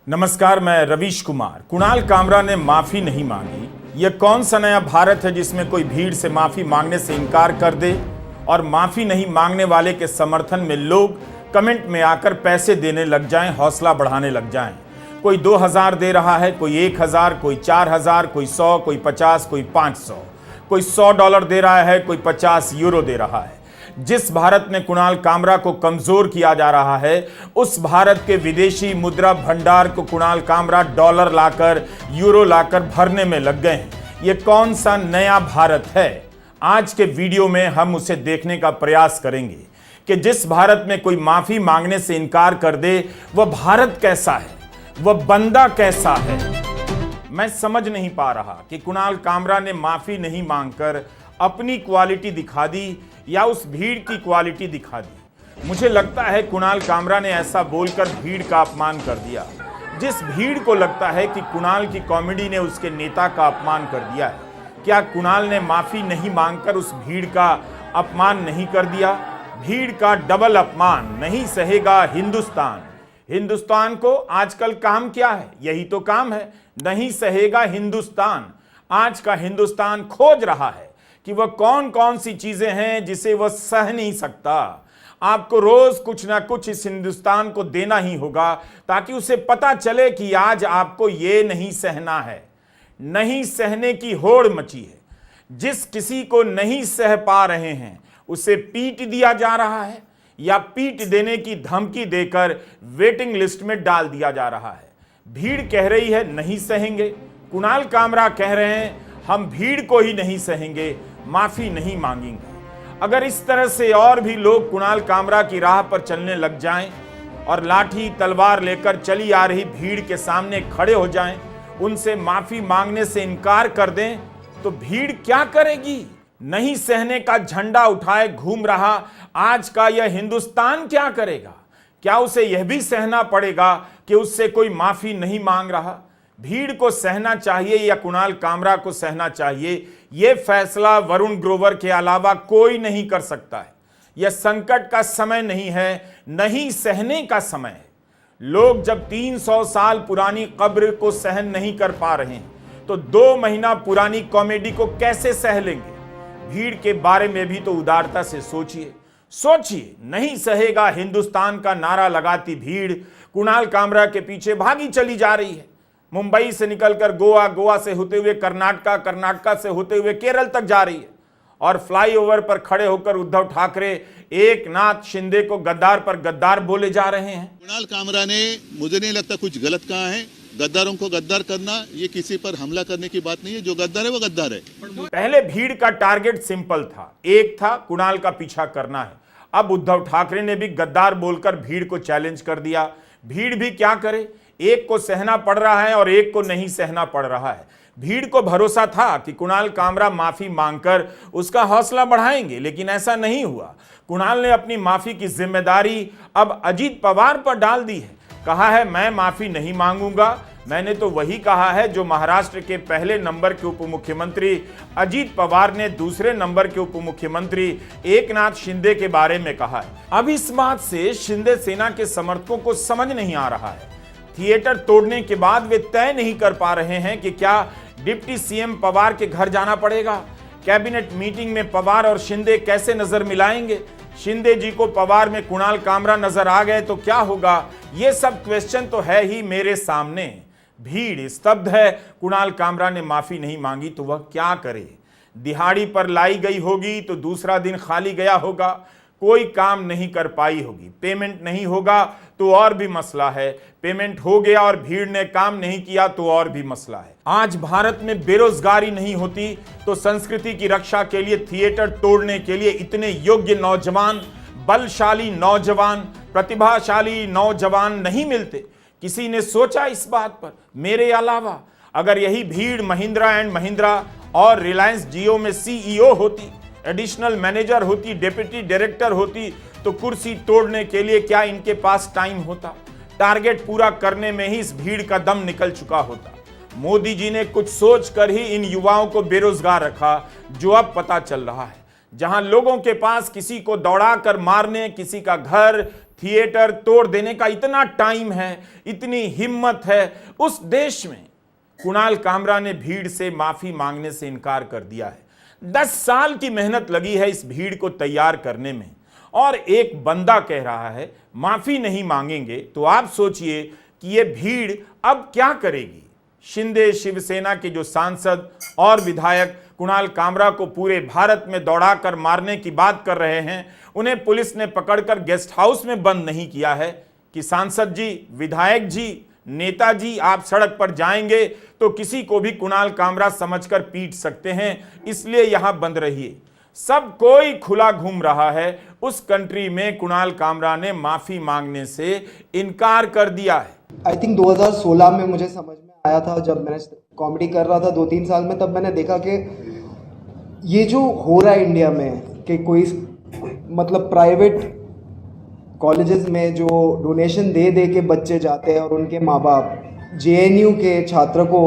नमस्कार, मैं रवीश कुमार। कुणाल कामरा ने माफी नहीं मांगी। यह कौन सा नया भारत है जिसमें कोई भीड़ से माफी मांगने से इनकार कर दे और माफी नहीं मांगने वाले के समर्थन में लोग कमेंट में आकर पैसे देने लग जाएं, हौसला बढ़ाने लग जाएं। कोई 2000 दे रहा है, कोई 1000, कोई 4000, कोई 100, कोई 50, कोई 500, कोई $100 दे रहा है, कोई 50 यूरो दे रहा है। जिस भारत में कुणाल कामरा को कमजोर किया जा रहा है, उस भारत के विदेशी मुद्रा भंडार को कुणाल कामरा डॉलर लाकर, यूरो लाकर भरने में लग गए हैं। ये कौन सा नया भारत है? आज के वीडियो में हम उसे देखने का प्रयास करेंगे कि जिस भारत में कोई माफी मांगने से इनकार कर दे, वह भारत कैसा है, वह बंदा कैसा है। मैं समझ नहीं पा रहा कि कुणाल कामरा ने माफी नहीं मांगकर अपनी क्वालिटी दिखा दी या उस भीड़ की क्वालिटी दिखा दी। मुझे लगता है कुणाल कामरा ने ऐसा बोलकर भीड़ का अपमान कर दिया। जिस भीड़ को लगता है कि कुणाल की कॉमेडी ने उसके नेता का अपमान कर दिया है, क्या कुणाल ने माफी नहीं मांगकर उस भीड़ का अपमान नहीं कर दिया? भीड़ का डबल अपमान नहीं सहेगा हिंदुस्तान। हिंदुस्तान को आजकल काम क्या है? यही तो काम है, नहीं सहेगा हिंदुस्तान। आज का हिंदुस्तान खोज रहा है कि वह कौन कौन सी चीजें हैं जिसे वह सह नहीं सकता। आपको रोज कुछ ना कुछ इस हिंदुस्तान को देना ही होगा ताकि उसे पता चले कि आज आपको ये नहीं सहना है। नहीं सहने की होड़ मची है। जिस किसी को नहीं सह पा रहे हैं उसे पीट दिया जा रहा है या पीट देने की धमकी देकर वेटिंग लिस्ट में डाल दिया जा रहा है। भीड़ कह रही है नहीं सहेंगे। कुणाल कामरा कह रहे हैं हम भीड़ को ही नहीं सहेंगे, माफी नहीं मांगेंगे। अगर इस तरह से और भी लोग कुणाल कामरा की राह पर चलने लग जाएं और लाठी तलवार लेकर चली आ रही भीड़ के सामने खड़े हो जाएं, उनसे माफी मांगने से इनकार कर दें, तो भीड़ क्या करेगी? नहीं सहने का झंडा उठाए घूम रहा आज का यह हिंदुस्तान क्या करेगा? क्या उसे यह भी सहना पड़ेगा कि उससे कोई माफी नहीं मांग रहा? भीड़ को सहना चाहिए या कुणाल कामरा को सहना चाहिए, यह फैसला वरुण ग्रोवर के अलावा कोई नहीं कर सकता है। यह संकट का समय नहीं है, नहीं सहने का समय है। लोग जब 300 साल पुरानी कब्र को सहन नहीं कर पा रहे हैं तो 2 महीना पुरानी कॉमेडी को कैसे सह लेंगे? भीड़ के बारे में भी तो उदारता से सोचिए। नहीं सहेगा हिंदुस्तान का नारा लगाती भीड़ कुणाल कामरा के पीछे भागी चली जा रही है। मुंबई से निकलकर गोवा, गोवा से होते हुए कर्नाटका, कर्नाटका से होते हुए केरल तक जा रही है और फ्लाईओवर पर खड़े होकर उद्धव ठाकरे एकनाथ शिंदे को गद्दार पर गद्दार बोले जा रहे हैं। कुणाल कामरा ने, मुझे नहीं लगता कुछ गलत कहा है। गद्दारों को गद्दार करना ये किसी पर हमला करने की बात नहीं है। जो गद्दार है वो गद्दार है। पहले भीड़ का टारगेट सिंपल था, एक था कुणाल का पीछा करना है। अब उद्धव ठाकरे ने भी गद्दार बोलकर भीड़ को चैलेंज कर दिया। भीड़ भी क्या करे? एक को सहना पड़ रहा है और एक को नहीं सहना पड़ रहा है। भीड़ को भरोसा था कि कुणाल कामरा माफी मांगकर उसका हौसला बढ़ाएंगे, लेकिन ऐसा नहीं हुआ। कुणाल ने अपनी माफी की जिम्मेदारी अब अजीत पवार पर डाल दी है। कहा है मैं माफी नहीं मांगूंगा। मैंने तो वही कहा है जो महाराष्ट्र के पहले नंबर के उप मुख्यमंत्री अजीत पवार ने दूसरे नंबर के उप मुख्यमंत्री एकनाथ शिंदे के बारे में कहा है। अब इस बात से शिंदे सेना के समर्थकों को समझ नहीं आ रहा है। थिएटर तोड़ने के बाद वे तय नहीं कर पा रहे हैं कि क्या डिप्टी सीएम पवार के घर जाना पड़ेगा। कैबिनेट मीटिंग में पवार और शिंदे कैसे नजर मिलाएंगे? शिंदे जी को पवार में कुणाल कामरा नजर आ गए तो क्या होगा? ये सब क्वेश्चन तो है ही मेरे सामने। भीड़ स्तब्ध है। कुणाल कामरा ने माफी नहीं मांगी तो वह क्या करे? दिहाड़ी पर लाई गई होगी तो दूसरा दिन खाली गया होगा, कोई काम नहीं कर पाई होगी। पेमेंट नहीं होगा तो और भी मसला है। पेमेंट हो गया और भीड़ ने काम नहीं किया तो और भी मसला है। आज भारत में बेरोजगारी नहीं होती तो संस्कृति की रक्षा के लिए, थिएटर तोड़ने के लिए इतने योग्य नौजवान, बलशाली नौजवान, प्रतिभाशाली नौजवान नहीं मिलते। किसी ने सोचा इस बात पर मेरे अलावा? अगर यही भीड़ महिंद्रा एंड महिंद्रा और रिलायंस जियो में सीईओ होती, एडिशनल मैनेजर होती, डिप्टी डायरेक्टर होती, तो कुर्सी तोड़ने के लिए क्या इनके पास टाइम होता? टारगेट पूरा करने में ही इस भीड़ का दम निकल चुका होता। मोदी जी ने कुछ सोच कर ही इन युवाओं को बेरोजगार रखा, जो अब पता चल रहा है। जहां लोगों के पास किसी को दौड़ाकर मारने, किसी का घर थिएटर तोड़ देने का इतना टाइम है, इतनी हिम्मत है, उस देश में कुणाल कामरा ने भीड़ से माफी मांगने से इनकार कर दिया है। 10 साल की मेहनत लगी है इस भीड़ को तैयार करने में, और एक बंदा कह रहा है माफी नहीं मांगेंगे, तो आप सोचिए कि ये भीड़ अब क्या करेगी। शिंदे शिवसेना के जो सांसद और विधायक कुणाल कामरा को पूरे भारत में दौड़ाकर मारने की बात कर रहे हैं, उन्हें पुलिस ने पकड़कर गेस्ट हाउस में बंद नहीं किया है कि सांसद जी, विधायक जी, नेताजी आप सड़क पर जाएंगे तो किसी को भी कुणाल कामरा समझकर पीट सकते हैं, इसलिए यहां बंद रहिए। सब कोई खुला घूम रहा है। उस कंट्री में कुणाल कामरा ने माफी मांगने से इनकार कर दिया है। आई थिंक 2016 में मुझे समझ में आया था, जब मैंने कॉमेडी कर रहा था 2-3 साल में, तब मैंने देखा कि ये जो हो रहा है इंडिया में कि कोई मतलब प्राइवेट कॉलेजेस में जो डोनेशन दे दे के बच्चे जाते हैं और उनके माँ बाप जेएनयू के छात्र को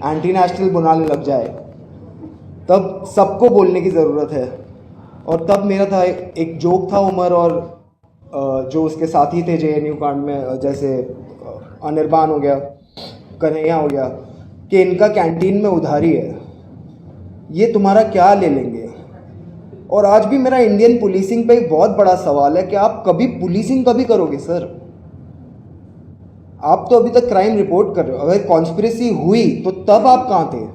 एंटी नेशनल बनाने लग जाए, तब सबको बोलने की ज़रूरत है। और तब मेरा था एक जोक था उमर और जो उसके साथी थे जेएनयू कांड में, जैसे अनिर्बान हो गया, कन्हैया हो गया, कि इनका कैंटीन में उधारी है, ये तुम्हारा क्या ले लेंगे। और आज भी मेरा इंडियन पुलिसिंग पे एक बहुत बड़ा सवाल है कि आप कभी पुलिसिंग कभी करोगे सर? आप तो अभी तक क्राइम रिपोर्ट कर रहे हो, अगर कॉन्स्पिरेसी हुई तो तब आप कहाँ थे?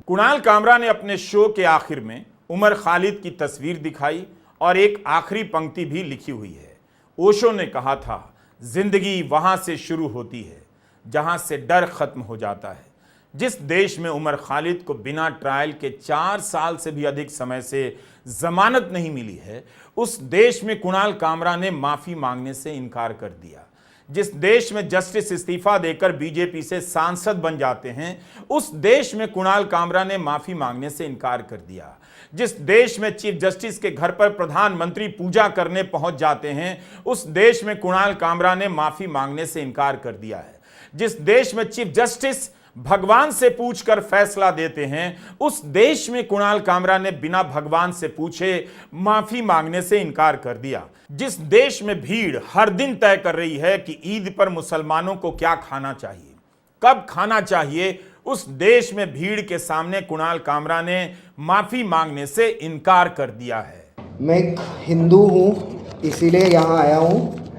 कुणाल कामरा ने अपने शो के आखिर में उमर खालिद की तस्वीर दिखाई और एक आखिरी पंक्ति भी लिखी हुई है। ओशो ने कहा था, जिंदगी वहां से शुरू होती है जहां से डर खत्म हो जाता है। जिस देश में उमर खालिद को बिना ट्रायल के 4 साल से भी अधिक समय से जमानत नहीं मिली है, उस देश में कुणाल कामरा ने माफी मांगने से इनकार कर दिया। जिस देश में जस्टिस इस्तीफा देकर बीजेपी से सांसद बन जाते हैं, उस देश में कुणाल कामरा ने माफी मांगने से इनकार कर दिया। जिस देश में चीफ जस्टिस के घर पर प्रधानमंत्री पूजा करने पहुंच जाते हैं, उस देश में कुणाल कामरा ने माफी मांगने से इनकार कर दिया है। जिस देश में चीफ जस्टिस भगवान से पूछकर फैसला देते हैं, उस देश में कुणाल कामरा ने बिना भगवान से पूछे माफी मांगने से इनकार कर दिया। जिस देश में भीड़ हर दिन तय कर रही है कि ईद पर मुसलमानों को क्या खाना चाहिए, कब खाना चाहिए, उस देश में भीड़ के सामने कुणाल कामरा ने माफी मांगने से इनकार कर दिया है। मैं एक हिंदू हूँ, इसीलिए यहाँ आया हूँ।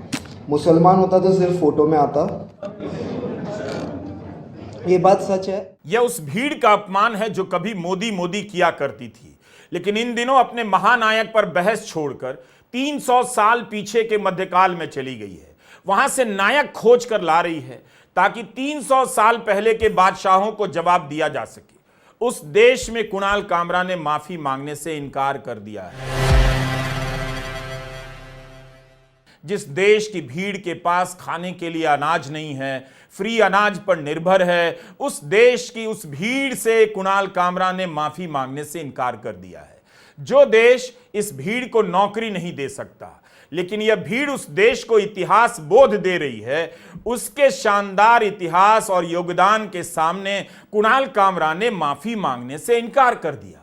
मुसलमान होता तो सिर्फ फोटो में आता। ये बात सच है। यह उस भीड़ का अपमान है जो कभी मोदी मोदी किया करती थी, लेकिन इन दिनों अपने महानायक पर बहस छोड़कर 300 साल पीछे के मध्यकाल में चली गई है। वहां से नायक खोज कर ला रही है ताकि 300 साल पहले के बादशाहों को जवाब दिया जा सके। उस देश में कुणाल कामरा ने माफी मांगने से इनकार कर दिया है। जिस देश की भीड़ के पास खाने के लिए अनाज नहीं है, फ्री अनाज पर निर्भर है, उस देश की उस भीड़ से कुणाल कामरा ने माफी मांगने से इनकार कर दिया है। जो देश इस भीड़ को नौकरी नहीं दे सकता, लेकिन यह भीड़ उस देश को इतिहास बोध दे रही है, उसके शानदार इतिहास और योगदान के सामने कुणाल कामरा ने माफी मांगने से इनकार कर दिया।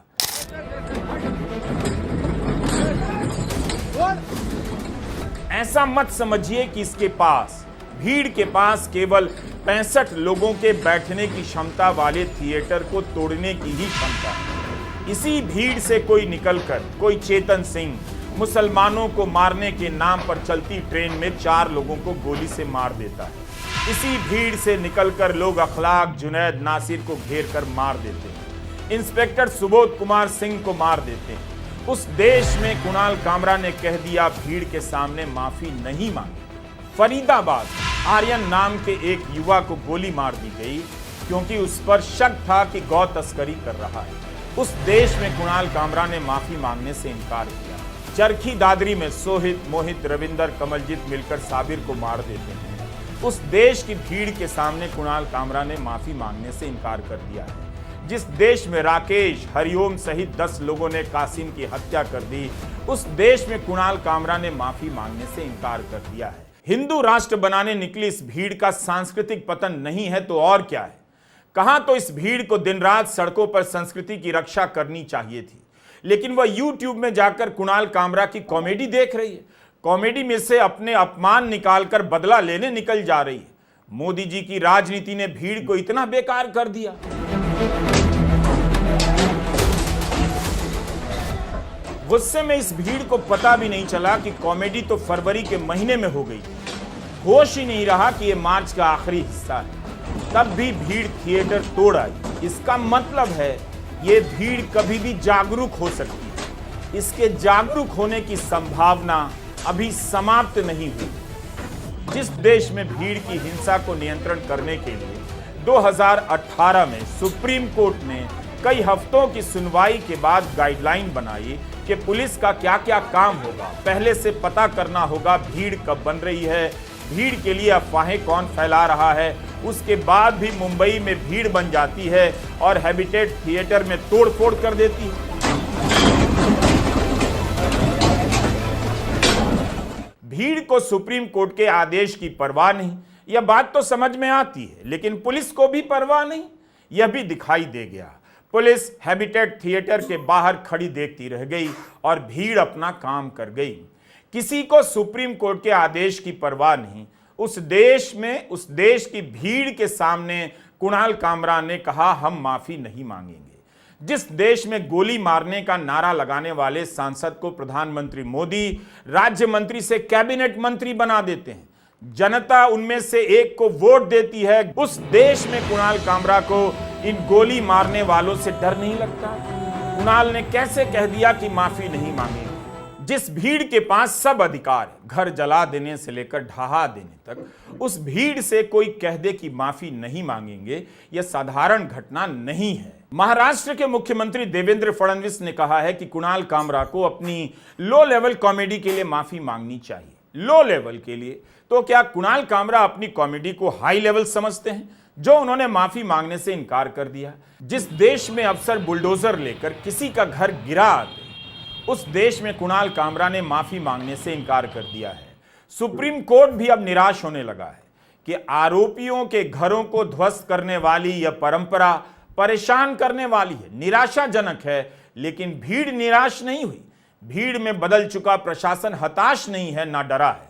ऐसा मत समझिए कि इसके पास, भीड़ के पास केवल 65 लोगों के बैठने की क्षमता वाले थिएटर को तोड़ने की ही क्षमता है। इसी भीड़ से कोई निकलकर, कोई चेतन सिंह मुसलमानों को मारने के नाम पर चलती ट्रेन में 4 लोगों को गोली से मार देता है। इसी भीड़ से निकलकर लोग अखलाक जुनैद नासिर को घेर कर मार देते हैं, इंस्पेक्टर सुबोध कुमार सिंह को मार देते हैं। उस देश में कुणाल कामरा ने कह दिया, भीड़ के सामने माफी नहीं मांगी। फरीदाबाद आर्यन नाम के एक युवा को गोली मार दी गई क्योंकि उस पर शक था कि गौ तस्करी कर रहा है। उस देश में कुणाल कामरा ने माफी मांगने से इनकार किया। चरखी दादरी में सोहित, मोहित, रविंदर, कमलजीत मिलकर साबिर को मार देते हैं। उस देश की भीड़ के सामने कुणाल कामरा ने माफी मांगने से इनकार कर दिया है। जिस देश में राकेश, हरिओम सहित 10 लोगों ने कासिम की हत्या कर दी, उस देश में कुणाल कामरा ने माफी मांगने से इनकार कर दिया है। हिंदू राष्ट्र बनाने निकली इस भीड़ का सांस्कृतिक पतन नहीं है तो और क्या है। कहां तो इस भीड़ को दिन रात सड़कों पर संस्कृति की रक्षा करनी चाहिए थी, लेकिन वह यूट्यूब में जाकर कुणाल कामरा की कॉमेडी देख रही है। कॉमेडी में से अपने अपमान निकालकर बदला लेने निकल जा रही है। मोदी जी की राजनीति ने भीड़ को इतना बेकार कर दिया। गुस्से में इस भीड़ को पता भी नहीं चला कि कॉमेडी तो फरवरी के महीने में हो गई। होश ही नहीं रहा कि यह मार्च का आखिरी हिस्सा है। तब भी भीड़ थिएटर तोड़ आई। इसका मतलब है ये भीड़ कभी भी जागरूक हो सकती है। इसके जागरूक होने की संभावना अभी समाप्त नहीं हुई। जिस देश में भीड़ की हिंसा को नियंत्रण करने के लिए 2018 में सुप्रीम कोर्ट ने कई हफ्तों की सुनवाई के बाद गाइडलाइन बनाई कि पुलिस का क्या क्या काम होगा, पहले से पता करना होगा भीड़ कब बन रही है, भीड़ के लिए अफवाहें कौन फैला रहा है। उसके बाद भी मुंबई में भीड़ बन जाती है और हैबिटेट थिएटर में तोड़फोड़ कर देती है। भीड़ को सुप्रीम कोर्ट के आदेश की परवाह नहीं, यह बात तो समझ में आती है, लेकिन पुलिस को भी परवाह नहीं, यह भी दिखाई दे गया। पुलिस हैबिटेट थिएटर के बाहर खड़ी देखती रह गई और भीड़ अपना काम कर गई। किसी को सुप्रीम कोर्ट के आदेश की परवाह नहीं। उस देश की भीड़ के सामने कुणाल कामरा ने कहा, हम माफी नहीं मांगेंगे। जिस देश में गोली मारने का नारा लगाने वाले सांसद को प्रधानमंत्री मोदी राज्य मंत्री से कैबिनेट मंत्री बना देते हैं, जनता उनमें से एक को वोट देती है, उस देश में कुणाल कामरा को इन गोली मारने वालों से डर नहीं लगता। कुणाल ने कैसे कह दिया कि माफी नहीं मांगेंगे। जिस भीड़ के पास सब अधिकार है, घर जला देने से लेकर ढहा देने तक, उस भीड़ से कोई कह दे कि माफी नहीं मांगेंगे, यह साधारण घटना नहीं है। महाराष्ट्र के मुख्यमंत्री देवेंद्र फडणवीस ने कहा है कि कुणाल कामरा को अपनी लो लेवल कॉमेडी के लिए माफी मांगनी चाहिए। लो लेवल के लिए तो क्या कुणाल कामरा अपनी कॉमेडी को हाई लेवल समझते हैं जो उन्होंने माफी मांगने से इनकार कर दिया? जिस देश में अफसर बुलडोजर लेकर किसी का घर गिरा दे, उस देश में कुणाल कामरा ने माफी मांगने से इनकार कर दिया है। सुप्रीम कोर्ट भी अब निराश होने लगा है कि आरोपियों के घरों को ध्वस्त करने वाली यह परंपरा परेशान करने वाली है, निराशाजनक है। लेकिन भीड़ निराश नहीं हुई। भीड़ में बदल चुका प्रशासन हताश नहीं है, ना डरा है।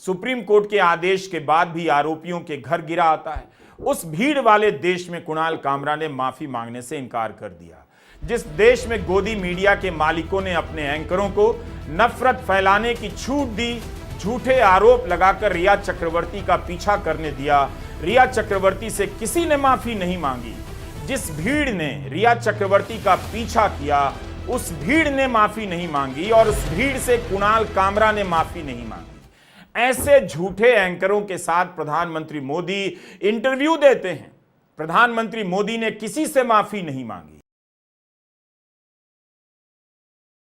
सुप्रीम कोर्ट के आदेश के बाद भी आरोपियों के घर गिरा आता है। उस भीड़ वाले देश में कुणाल कामरा ने माफी मांगने से इनकार कर दिया। जिस देश में गोदी मीडिया के मालिकों ने अपने एंकरों को नफरत फैलाने की छूट दी, झूठे आरोप लगाकर रिया चक्रवर्ती का पीछा करने दिया, रिया चक्रवर्ती से किसी ने माफी नहीं मांगी। जिस भीड़ ने रिया चक्रवर्ती का पीछा किया, उस भीड़ ने माफी नहीं मांगी और उस भीड़ से कुणाल कामरा ने माफी नहीं मांगी। ऐसे झूठे एंकरों के साथ प्रधानमंत्री मोदी इंटरव्यू देते हैं। प्रधानमंत्री मोदी ने किसी से माफी नहीं मांगी।